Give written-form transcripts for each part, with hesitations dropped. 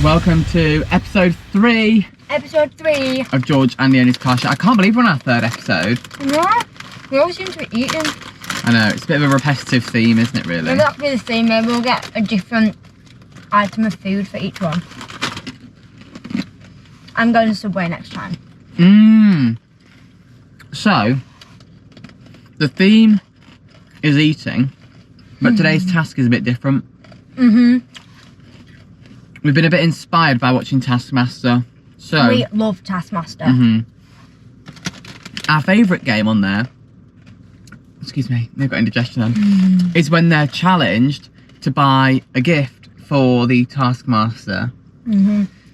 Welcome to episode 3. Episode 3 of George and Leonie's Carshare. I can't believe we're on our 3rd episode. No, we always seem to be eating. I know, it's a bit of a repetitive theme, isn't it, really? Maybe that'll be the theme. Maybe we'll get a different item of food for each one. I'm going to Subway next time. So, the theme is eating, but today's task is a bit different. We've been a bit inspired by watching Taskmaster. So we love Taskmaster. Our favourite game on there, excuse me, they've got indigestion on, is when they're challenged to buy a gift for the Taskmaster.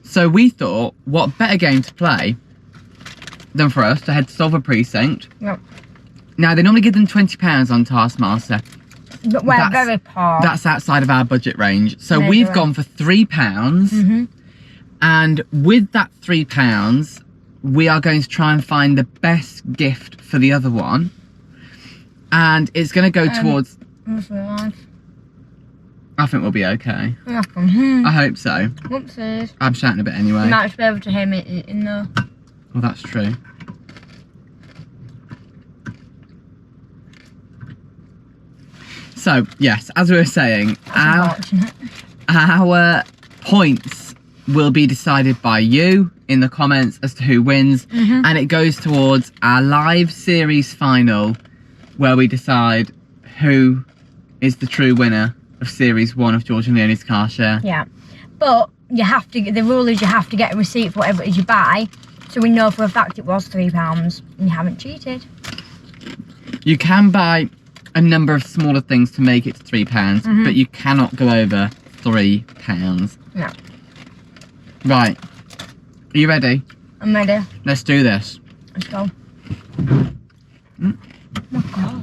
So we thought, what better game to play than for us to head to Salford Precinct. Yep. Now, they normally give them £20 on Taskmaster. But we're very poor. That's outside of our budget range. So we've gone for £3. And with that £3, we are going to try and find the best gift for the other one. And it's going to go towards... I think we'll be okay. I hope so. Whoopsies. I'm shouting a bit anyway. You might just be able to hear me eating though. Well, that's true. So, yes, as we were saying, our points will be decided by you in the comments as to who wins. And it goes towards our live series final, where we decide who is the true winner of series 1 of George and Leonie's Carshare. Yeah, but you have to, the rule is you have to get a receipt for whatever it is you buy, so we know for a fact it was £3 and you haven't cheated. You can buy a number of smaller things to make it to £3, but you cannot go over £3. No. Right, are you ready? I'm ready. Let's do this. Let's go. Oh my god.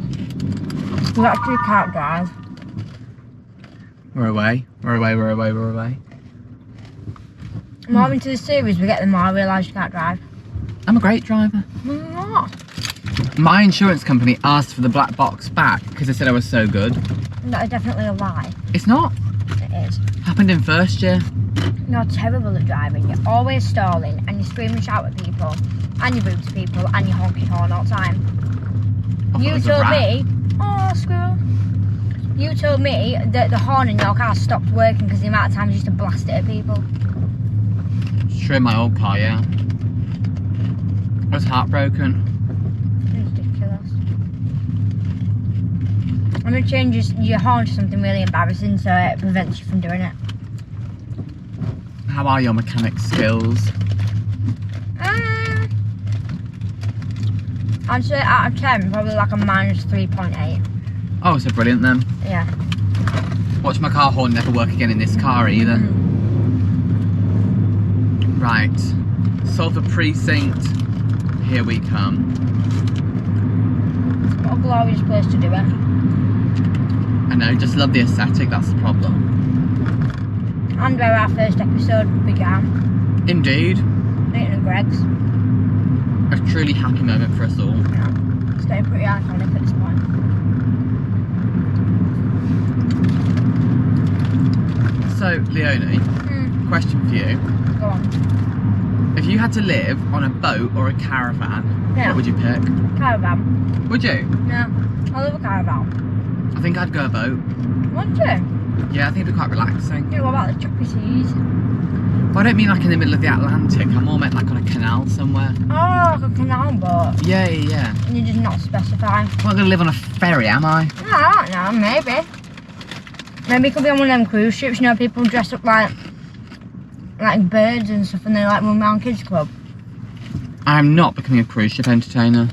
We actually can't drive. We're away. We're away. We're away. We're away. The more into the series we get, the more I realise you can't drive. I'm a great driver. I'm not. My insurance company asked for the black box back because they said I was so good. That is definitely a lie. It's not. It is. Happened in first year. You're terrible at driving. You're always stalling and you scream and shout at people and you rude to people and you honk your horn all the time. You told me, oh squirrel. You told me that the horn in your car stopped working because the amount of times you used to blast it at people. It's true in my old car, yeah. I was heartbroken. Ridiculous. I'm going to change your horn to something really embarrassing so it prevents you from doing it. How are your mechanic skills? I'd say out of 10, probably like a -3.8. Oh, so brilliant then. Yeah. Watch my car horn never work again in this car either. Right. Salford Precinct. Here we come. What a glorious place to do it. I know, just love the aesthetic, that's the problem. And where our first episode began. Indeed. Eating at Greg's. A truly happy moment for us all. Yeah. It's getting pretty iconic at this point. So, Leonie, question for you. Go on. If you had to live on a boat or a caravan, what would you pick? Caravan. Would you? Yeah, I love a caravan. I think I'd go a boat. Would you? Yeah, I think it'd be quite relaxing. Yeah, what about the choppy seas? But I don't mean like in the middle of the Atlantic, I more meant like on a canal somewhere. Oh, like a canal boat. Yeah, yeah, yeah. And you just not specify. I'm not going to live on a ferry, am I? No, I don't know, maybe. Maybe it could be on one of them cruise ships, you know, people dress up like birds and stuff and they like run around kids club. I'm not becoming a cruise ship entertainer.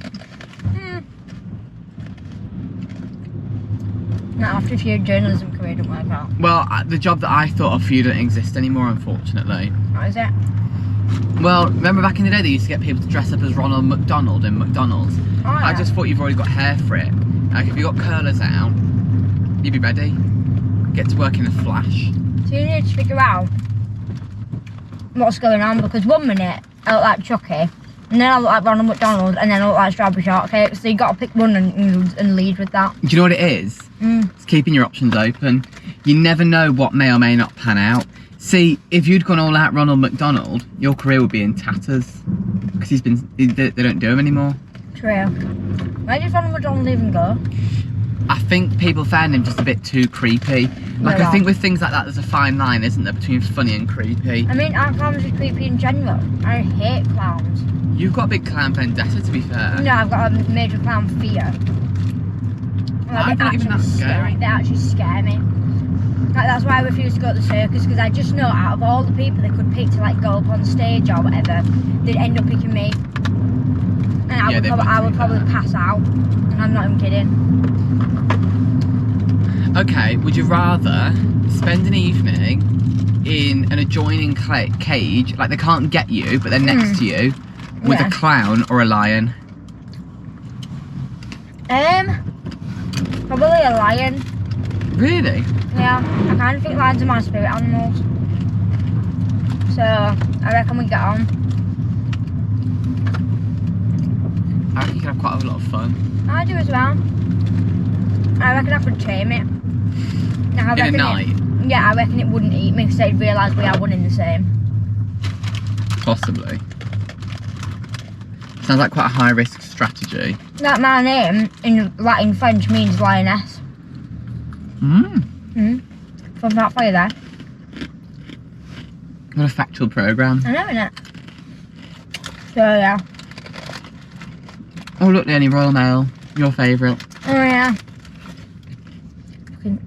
Not after if your journalism career didn't work out. Well, the job that I thought of for you don't exist anymore, unfortunately. What is it? Well, remember back in the day they used to get people to dress up as Ronald McDonald in McDonald's? Oh, yeah. I just thought you've already got hair for it. Like if you got curlers out, you'd be ready. Get to work in a flash. So you need to figure out what's going on because one minute I look like Chucky and then I look like Ronald McDonald and then I look like Strawberry Shortcake, so you got to pick one and lead with that. Do you know what it is? It's keeping your options open. you never know what may or may not pan out. See, if you'd gone all out Ronald McDonald, your career would be in tatters. Because they don't do him anymore. True. Where did Ronald McDonald even go? I think people found him just a bit too creepy. Like, I think with things like that, there's a fine line, isn't there, between funny and creepy. I mean, aren't clowns just creepy in general? I hate clowns. You've got a big clown vendetta, to be fair. No, I've got a major clown fear. Like, they're not even that scary. They actually scare me. Like, that's why I refuse to go to the circus, because I just know out of all the people they could pick to like go up on stage or whatever, they'd end up picking me. And I would probably pass out. And I'm not even kidding. Okay, would you rather spend an evening in an adjoining cage, like they can't get you, but they're next to you, with a clown or a lion? Probably a lion. Really? Yeah, I kind of think lions are my spirit animals. So, I reckon we get on. I reckon you could have quite a lot of fun. I do as well. I reckon I could tame it. Now, In a night? Yeah, I reckon it wouldn't eat me because they'd realise we are one in the same. Possibly. Sounds like quite a high risk strategy. Like, my name in Latin French means lioness. Fun fact for you there. What a factual programme. I know, innit? So, yeah. Oh look, Leonie, Royal Mail. Your favourite. Oh, yeah. Fucking...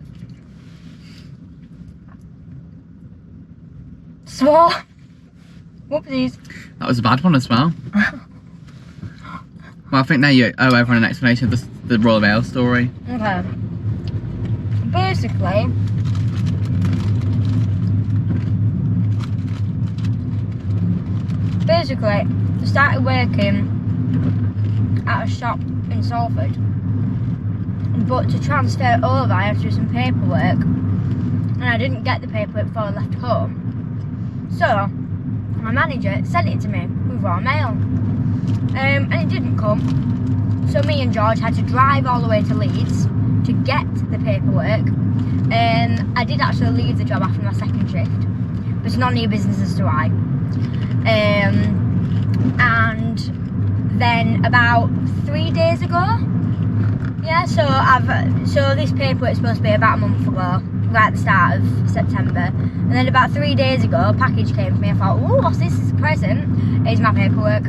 Swore. Whoopsies. That was a bad one as well. Well, I think now you owe everyone an explanation of the Royal Mail story. Okay. Basically, I started working at a shop in Salford, but to transfer over I had to do some paperwork, and I didn't get the paperwork before I left home, so my manager sent it to me with Royal Mail, and it didn't come, so me and George had to drive all the way to Leeds to get the paperwork. I did actually leave the job after my second shift, but it's not your business as to why. And then about 3 days ago, yeah, so this paperwork is supposed to be about a month ago, right at the start of September, and then about 3 days ago a package came to me. I thought, oh, what's this? It's a present. It's my paperwork.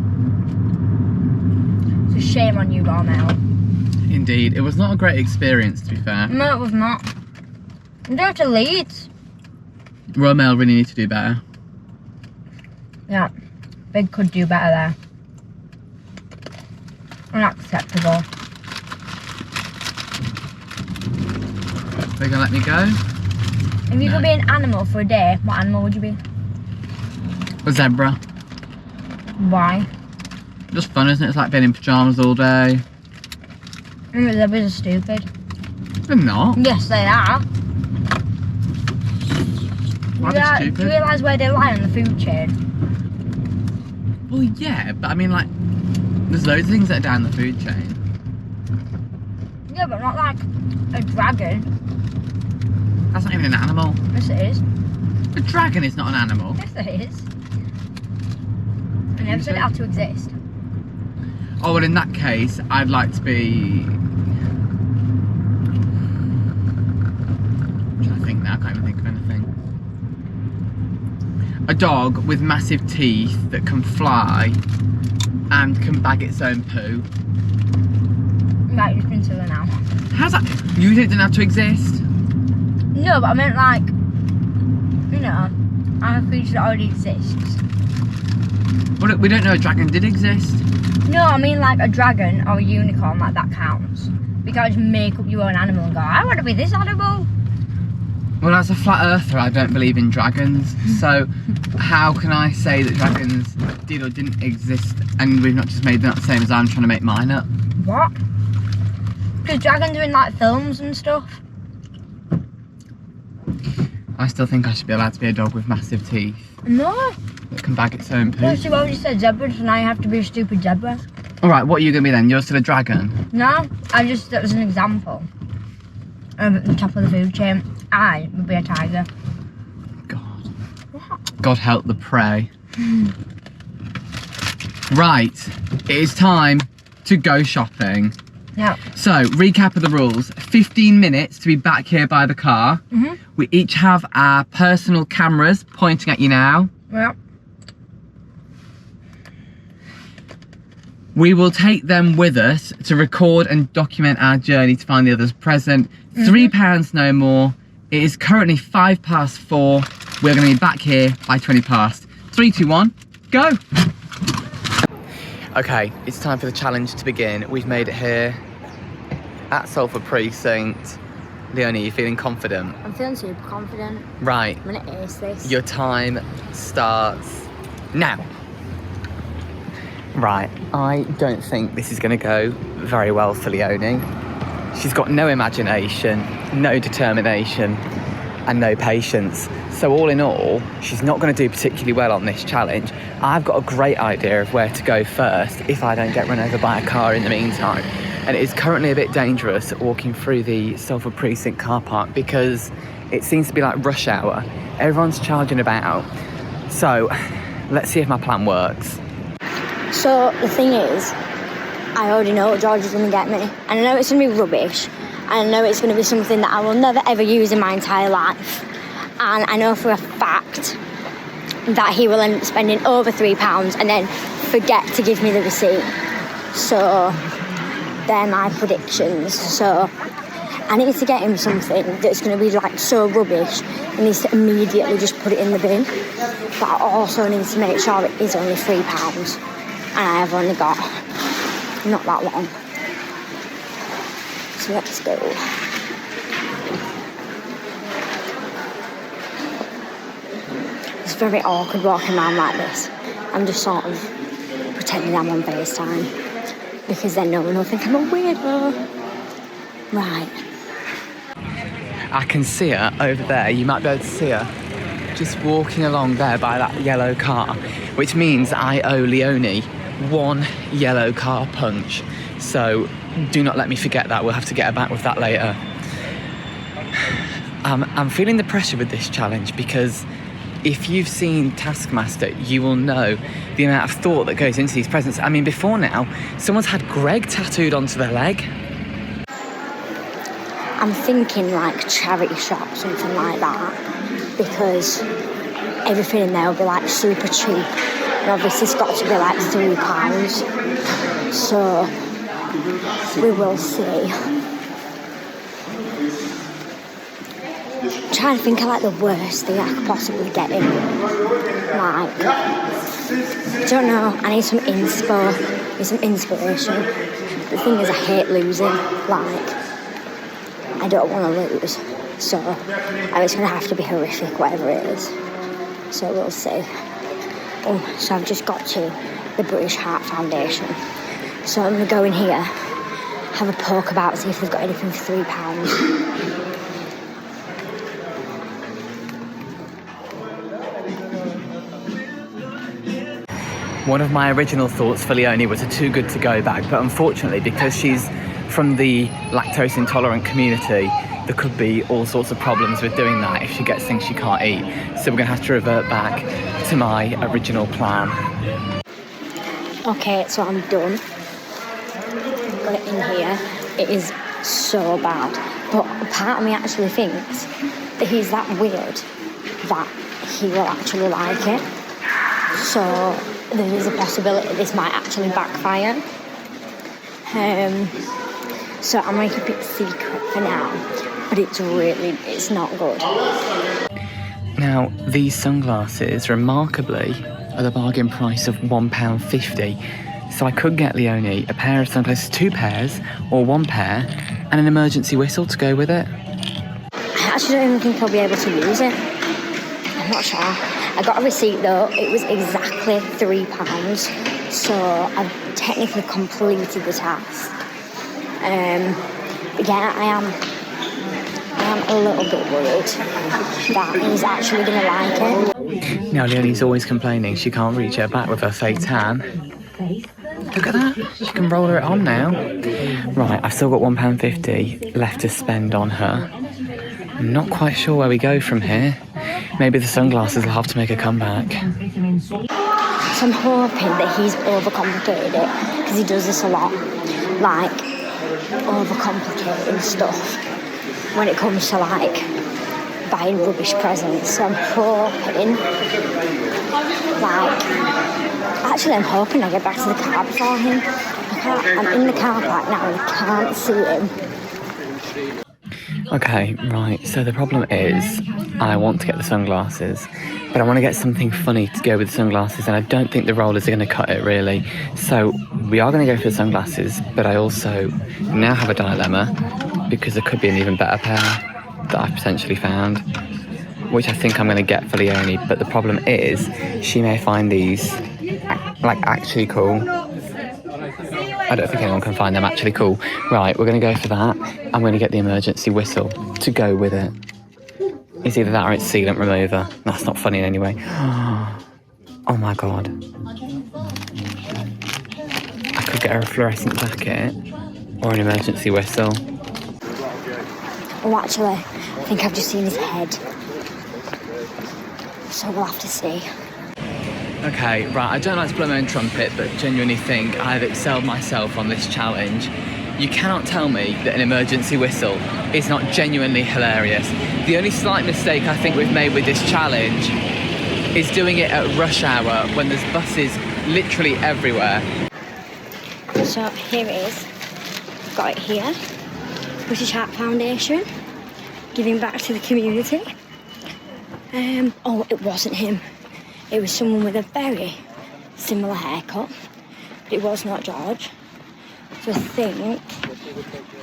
So shame on you, Royal Mail. Indeed, it was not a great experience, to be fair. No, it was not. I'm going to Leeds. Royal Mail really need to do better. Yeah, Big could do better there. Unacceptable. Are you gonna let me go? If you could be an animal for a day, what animal would you be? A zebra. Why? Just fun, isn't it? It's like being in pyjamas all day. Zebras are stupid. They're not. Yes, they are. Why are they stupid? Do you realise where they lie on the food chain? Well, yeah, but I mean, like, there's loads of things that are down the food chain. Yeah, but not like a dragon. That's not even an animal. Yes, it is. A dragon is not an animal. Yes, it is. I never said it had to exist. Oh, well, in that case, I'd like to be... I'm trying to think now, I can't even think of anything. A dog with massive teeth that can fly and can bag its own poo. Right, you've been silly now. How's that? You think it didn't have to exist? No, but I meant like, you know, a creature that already exists. Well, we don't know a dragon did exist. No, I mean like a dragon or a unicorn, like that counts. You can't just make up your own animal and go, I want to be this animal. Well, as a flat earther, I don't believe in dragons. So how can I say that dragons did or didn't exist and we've not just made them up the same as I'm trying to make mine up? What? Because dragons are in like films and stuff. I still think I should be allowed to be a dog with massive teeth. No. That can bag its own poo. No, you've already said zebra, so now you have to be a stupid zebra. Alright, what are you going to be then? You're still a dragon? No, that was an example. At the top of the food chain. I would be a tiger. God help the prey. Right, it is time to go shopping. Yeah. So, recap of the rules. 15 minutes to be back here by the car. We each have our personal cameras pointing at you now. Yeah. We will take them with us to record and document our journey to find the others present. £3 no more. It is currently 4:05. We're going to be back here by 20 past. 3, 2, 1, go! Okay, it's time for the challenge to begin. We've made it here at Salford Precinct. Leonie, you feeling confident? I'm feeling super confident. Right. I'm gonna ace this. Your time starts now. Right, I don't think this is going to go very well for Leonie. She's got no imagination, no determination, and no patience. So all in all, she's not going to do particularly well on this challenge. I've got a great idea of where to go first if I don't get run over by a car in the meantime. And it is currently a bit dangerous walking through the Salford Precinct car park because it seems to be like rush hour. Everyone's charging about. So let's see if my plan works. So the thing is, I already know what George is going to get me. And I know it's going to be rubbish. And I know it's going to be something that I will never ever use in my entire life. And I know for a fact that he will end up spending over £3 and then forget to give me the receipt. So they're my predictions. So I need to get him something that's going to be like so rubbish and needs to immediately just put it in the bin. But I also need to make sure it is only £3 and I have only got not that long. So let's go. It's very awkward walking around like this. I'm just sort of pretending I'm on FaceTime because then no one will think I'm a weirdo. Right. I can see her over there. You might be able to see her just walking along there by that yellow car, which means I owe Leonie 1 yellow car punch. So do not let me forget that. We'll have to get her back with that later. I'm feeling the pressure with this challenge because if you've seen Taskmaster, you will know the amount of thought that goes into these presents. I mean, before now, someone's had Greg tattooed onto their leg. I'm thinking like charity shop, something like that, because everything in there will be like super cheap. And obviously it's got to be like £3. So we will see. I'm trying to think of like the worst thing I could possibly get him. Like, I don't know, I need some inspo, need some inspiration. The thing is I hate losing, like, I don't want to lose. So it's going to have to be horrific, whatever it is. So we'll see. Oh, so I've just got to the British Heart Foundation. So I'm going to go in here, have a poke about, see if they've got anything for £3. One of my original thoughts for Leonie was a too good to go bag, but unfortunately, because she's from the lactose intolerant community, there could be all sorts of problems with doing that if she gets things she can't eat. So we're going to have to revert back to my original plan. Okay, so I'm done. Got it in here. It is so bad. But part of me actually thinks that he's that weird that he will actually like it. So there is a possibility this might actually backfire. So I'm going to keep it secret for now. But it's not good. Now, these sunglasses, remarkably, are the bargain price of £1.50. So I could get Leonie a pair of sunglasses, 2 pairs, or 1 pair, and an emergency whistle to go with it. I actually don't even think I'll be able to use it. I'm not sure. I got a receipt though, it was exactly £3. So I've technically completed the task. But yeah, I am a little bit worried that he's actually going to like it. Now, Leonie's always complaining she can't reach her back with her fake tan. Look at that, she can roll it on now. Right, I've still got £1.50 left to spend on her. I'm not quite sure where we go from here. Maybe the sunglasses will have to make a comeback. So I'm hoping that he's overcomplicated it, because he does this a lot, like overcomplicating stuff when it comes to like buying rubbish presents. So I'm hoping, I'm hoping I get back to the car before him. I'm in the car park now and I can't see him. Okay, right, so the problem is I want to get the sunglasses, but I want to get something funny to go with the sunglasses, and I don't think the rollers are going to cut it really. So we are going to go for the sunglasses, but I also now have a dilemma because there could be an even better pair that I've potentially found, which I think I'm going to get for Leonie. But the problem is she may find these like actually cool. I don't think anyone can find them actually cool. Right, we're going to go for that. I'm going to get the emergency whistle to go with it. It's either that or it's sealant remover. That's not funny in any way. Oh my god. I could get her a fluorescent jacket or an emergency whistle. Oh, actually, I think I've just seen his head. So we'll have to see. Okay, right, I don't like to blow my own trumpet, but genuinely think I've excelled myself on this challenge. You cannot tell me that an emergency whistle is not genuinely hilarious. The only slight mistake I think we've made with this challenge is doing it at rush hour when there's buses literally everywhere. So here it is. I've got it here. British Heart Foundation, giving back to the community. Oh, it wasn't him. It was someone with a very similar haircut, but it was not George. So I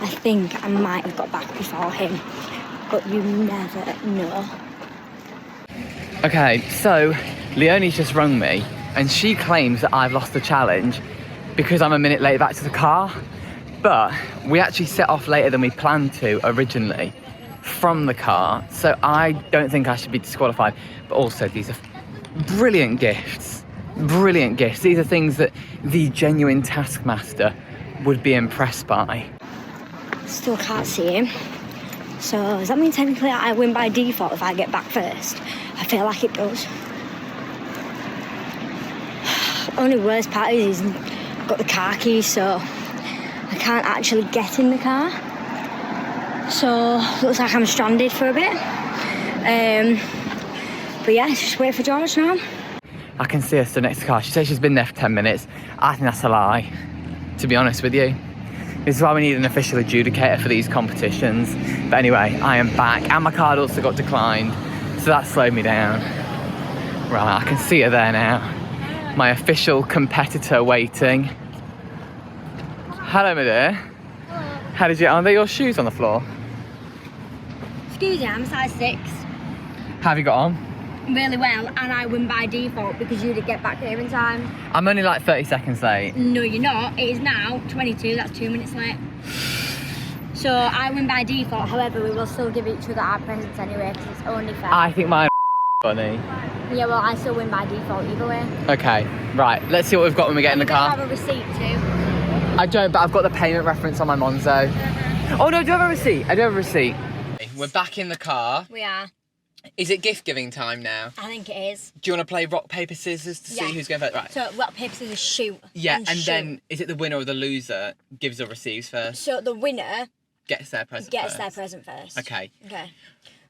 think I might have got back before him, but you never know. Okay, so Leonie's just rung me and she claims that I've lost the challenge because I'm a minute late back to the car, but we actually set off later than we planned to originally from the car, so I don't think I should be disqualified. But also, these are brilliant gifts. Brilliant gifts. These are things that the genuine Taskmaster would be impressed by. Still can't see him. So does that mean technically I win by default if I get back first? I feel like it does. Only worst part is he's got the car keys, so I can't actually get in the car. So looks like I'm stranded for a bit. But yeah, just wait for George now. I can see her stood next to the car. She says she's been there for 10 minutes. I think that's a lie, to be honest with you. This is why we need an official adjudicator for these competitions. But anyway, I am back, and my card also got declined, so that slowed me down. Right, I can see her there now. My official competitor waiting. Hello, my dear. Hello. How did you get on? Are they your shoes on the floor? Excuse me, I'm size 6. How have you got on? Really well, and I win by default because you did get back here in time. I'm only like 30 seconds late. No, you're not. It is now 22, that's 2 minutes late. So I win by default, however, we will still give each other our presents anyway because it's only fair. I think mine are funny. Yeah, well, I still win by default either way. Okay, right, let's see what we've got when we get in the car. I have a receipt too. I don't, but I've got the payment reference on my Monzo. Oh no, do I have a receipt? I do have a receipt. We're back in the car. We are. Is it gift giving time now? I think it is. Do you want to play rock, paper, scissors to see who's going first? Right. So rock, paper, scissors, shoot. Yeah, and then is it the winner or the loser gives or receives first? So the winner gets their present first. Okay. Okay.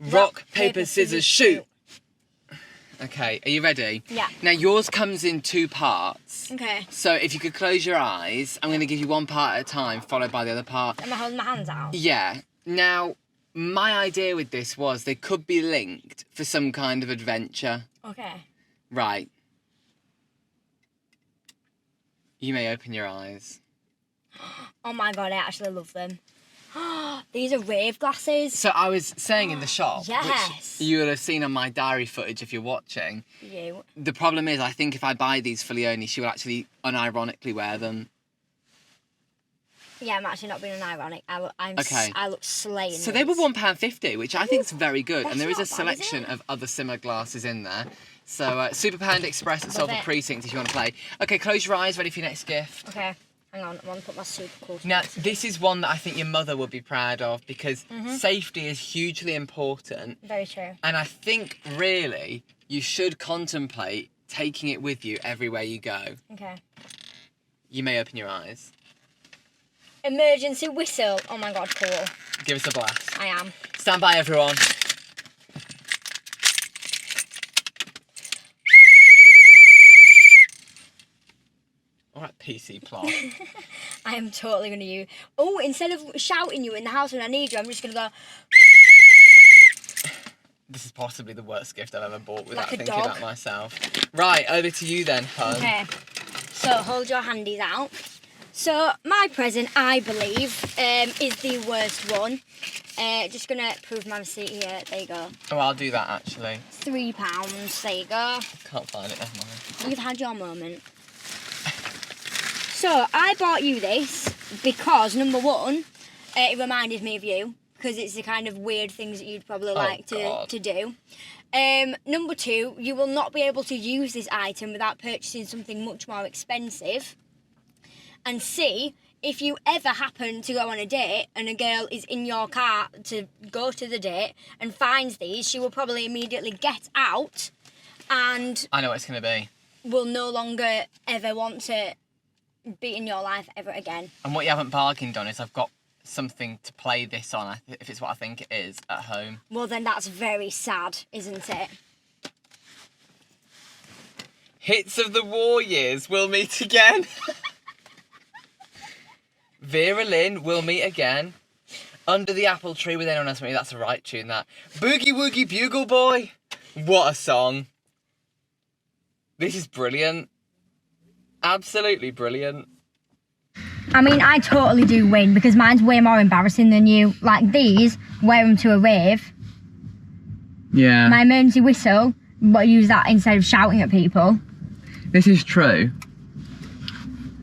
Rock, paper, scissors, shoot. Okay, are you ready? Yeah. Now yours comes in 2 parts. Okay. So if you could close your eyes, I'm going to give you one part at a time, followed by the other part. Am I holding my hands out? Yeah. Now, my idea with this was they could be linked for some kind of adventure. Okay. Right. You may open your eyes. Oh my god, I actually love them. These are rave glasses. So I was saying in the shop, yes, which you will have seen on my diary footage if you're watching. You. The problem is, I think if I buy these for Leonie, she will actually unironically wear them. Yeah, I'm actually not being ironic. I look slaying. So they were £1.50, which I think is very good. That's and there is a not bad, selection of other similar glasses in there. So Super Panda Express at Salford Precinct if you want to play. Okay, close your eyes, ready for your next gift. Okay. Hang on, I want to put my super cool. Now, this is one that I think your mother would be proud of because safety is hugely important. Very true. And I think, really, you should contemplate taking it with you everywhere you go. Okay. You may open your eyes. Emergency whistle. Oh my god, cool. Give us a blast. I am. Stand by, everyone. All right, PC plot. I am totally going to use... Oh, instead of shouting you in the house when I need you, I'm just going to go... This is possibly the worst gift I've ever bought without Like a thinking dog. about myself. Right, over to you then, hun. Okay. So, hold your handies out. So, my present, I believe, is the worst one. Just going to prove my receipt here. There you go. Oh, I'll do that, actually. £3. There you go. Can't find it, never mind. You've had your moment. So, I bought you this because, number one, it reminded me of you. Because it's the kind of weird things that you'd probably like to do. Number two, you will not be able to use this item without purchasing something much more expensive. And C, if you ever happen to go on a date and a girl is in your car to go to the date and finds these, she will probably immediately get out and... I know what it's going to be. ...will no longer ever want to be in your life ever again. And what you haven't bargained on is I've got something to play this on, if it's what I think it is, at home. Well, then that's very sad, isn't it? Hits of the war years, we'll meet again. Vera Lynn, we'll meet again. Under the apple tree with anyone else. That's the right tune, that. Boogie Woogie Bugle Boy. What a song. This is brilliant. Absolutely brilliant. I mean, I totally do win because mine's way more embarrassing than you. Like these, wear them to a rave. Yeah. My emergency whistle, but use that instead of shouting at people. This is true.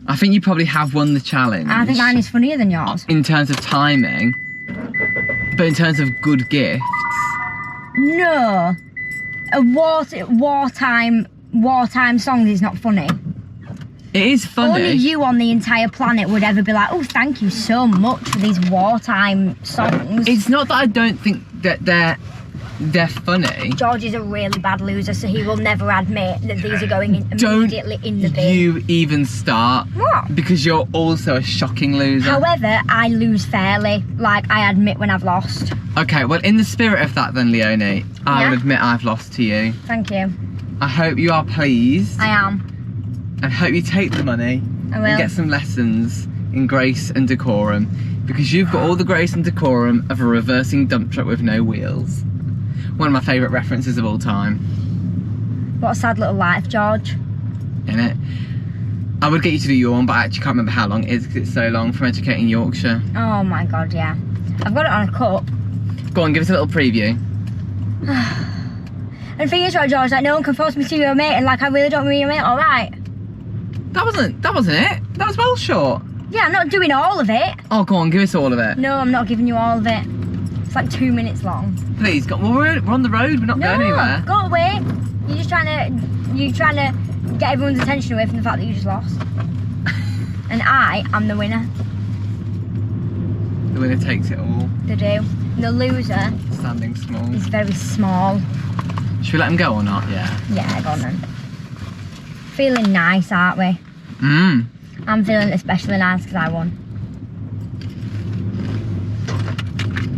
I think you probably have won the challenge. I think mine is funnier than yours. In terms of timing, but in terms of good gifts. No. Wartime songs is not funny. It is funny. Only you on the entire planet would ever be like, oh, thank you so much for these wartime songs. It's not that I don't think that they're funny. George is a really bad loser, so he will never admit that these are going in immediately in the bin. Don't you even start. What? Because you're also a shocking loser. However, I lose fairly. Like, I admit when I've lost. Okay, well, in the spirit of that then, Leonie, I Yeah? will admit I've lost to you. Thank you. I hope you are pleased. I am. And hope you take the money I will. and get some lessons in grace and decorum. Because you've got all the grace and decorum of a reversing dump truck with no wheels. One of my favourite references of all time. What a sad little life, George. Innit? I would get you to do your one, but I actually can't remember how long it is because it's so long from Educating Yorkshire. Oh my god, yeah. I've got it on a cup. Go on, give us a little preview. And the thing is, right, George, like, no one can force me to be your mate, and like, I really don't want to be your mate, alright? That wasn't it. That was well short. Yeah, I'm not doing all of it. Oh, go on, give us all of it. No, I'm not giving you all of it. It's like 2 minutes long. Please, well, we're on the road, we're not going anywhere. Go away. You're trying to get everyone's attention away from the fact that you just lost. And I am the winner. The winner takes it all. They do. The loser Standing small. is very small. Should we let him go or not? Yeah. Yeah, go on then. Feeling nice, aren't we? I'm feeling especially nice because I won.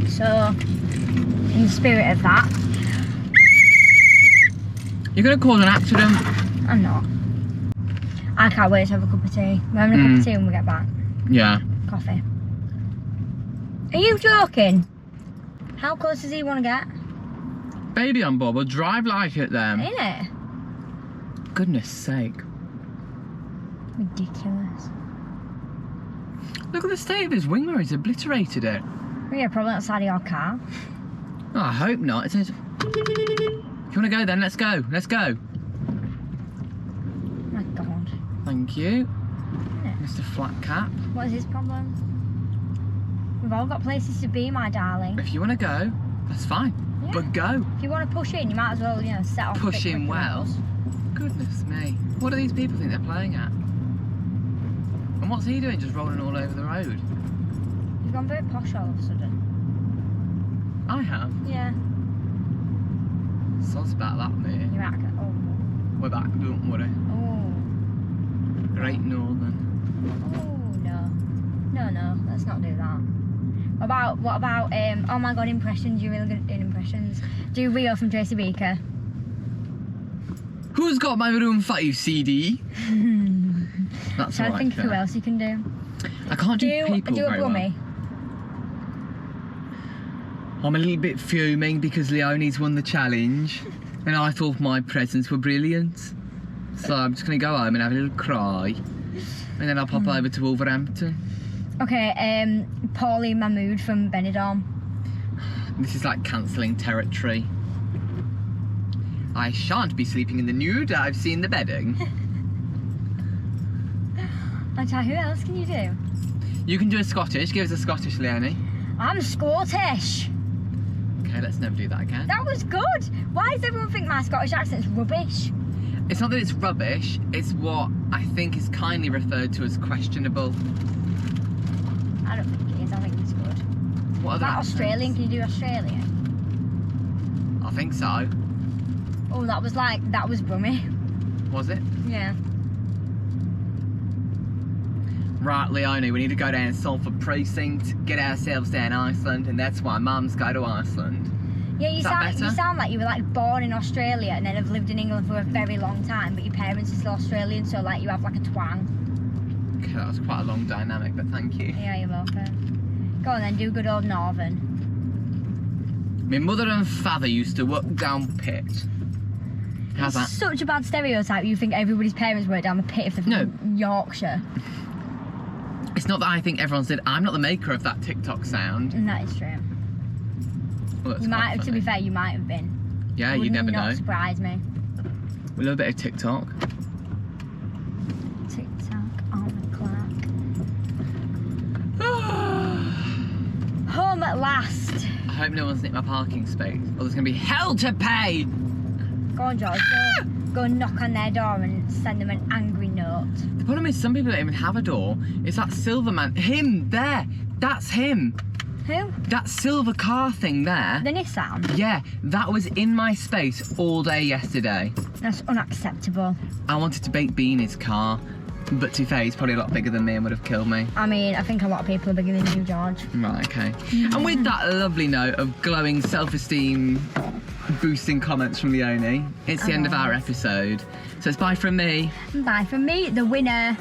So, in the spirit of that, You're going to cause an accident. I'm not. I can't wait to have a cup of tea. We're having a cup of tea when we get back. Yeah. Coffee. Are you joking? How close does he want to get? Baby on board, we'll drive like it then. Ain't it? Goodness sake. Ridiculous. Look at the state of his wing where he's obliterated it. We had a problem outside of your car. Oh, I hope not. It says... If you want to go then, let's go. Let's go. My God. Thank you. Yeah. Mr. Flat Cap. What is his problem? We've all got places to be, my darling. If you want to go, that's fine. Yeah. But go. If you want to push in, you might as well, you know, set off. Push in well. Goodness me. What do these people think they're playing at? And what's he doing just rolling all over the road? You've gone very posh all of a sudden. I have. Yeah. Soz about that, mate. You're acting. Oh. We're back, don't worry. Oh. Great Northern. Oh, no. No, let's not do that. What about, oh my god, impressions. You're really good at doing impressions. Do Rio from Tracy Beaker. Who's got my room for you, CD? That's So all I right, think fair. who else you can do. I can't do people Do a very well. Brummy. I'm a little bit fuming because Leonie's won the challenge and I thought my presents were brilliant. So I'm just going to go home and have a little cry and then I'll pop over to Wolverhampton. Okay, Paulie Mahmood from Benidorm. This is like cancelling territory. I shan't be sleeping in the nude, I've seen the bedding. Okay, who else can you do? You can do a Scottish, give us a Scottish, Leonie. I'm Scottish. Okay, let's never do that again. That was good. Why does everyone think my Scottish accent's rubbish? It's not that it's rubbish, it's what I think is kindly referred to as questionable. I don't think it is. I think it's good. What other Like accents? Australian, can you do Australian? I think so. Oh, that was Brummy. Was it? Yeah. Right, Leonie, we need to go down to Salford Precinct, get ourselves down Iceland, and that's why mums go to Iceland. Yeah, Is that better? you sound like you were like born in Australia and then have lived in England for a very long time, but your parents are still Australian, so like you have like a twang. Okay, that was quite a long dynamic, but thank you. Yeah, you're welcome. Go on then, do good old Northern. My mother and father used to work down pit. How's that? It's such a bad stereotype. You think everybody's parents work down the pit if they're from Yorkshire. It's not that I think everyone's did. I'm not the maker of that TikTok sound. And that is true. Well, that's You might quite have, to funny. be fair, you might have been. Yeah, you Wouldn't never not know. surprise me. We love a bit of TikTok. Tick-tock on the clock. Home at last. I hope no one's nicked my parking space, or there's going to be hell to pay! Go on, George. Go and knock on their door and send them an angry note. The problem is some people don't even have a door. It's that silver man. Him, there! That's him! Who? That silver car thing there. The Nissan? Yeah, that was in my space all day yesterday. That's unacceptable. I wanted to bake Beanie's car, but to be fair, he's probably a lot bigger than me and would have killed me. I mean, I think a lot of people are bigger than you, George. Right, okay. And with that lovely note of glowing self-esteem boosting comments from Leonie, it's the end of our episode. So it's bye from me. Bye from me, the winner.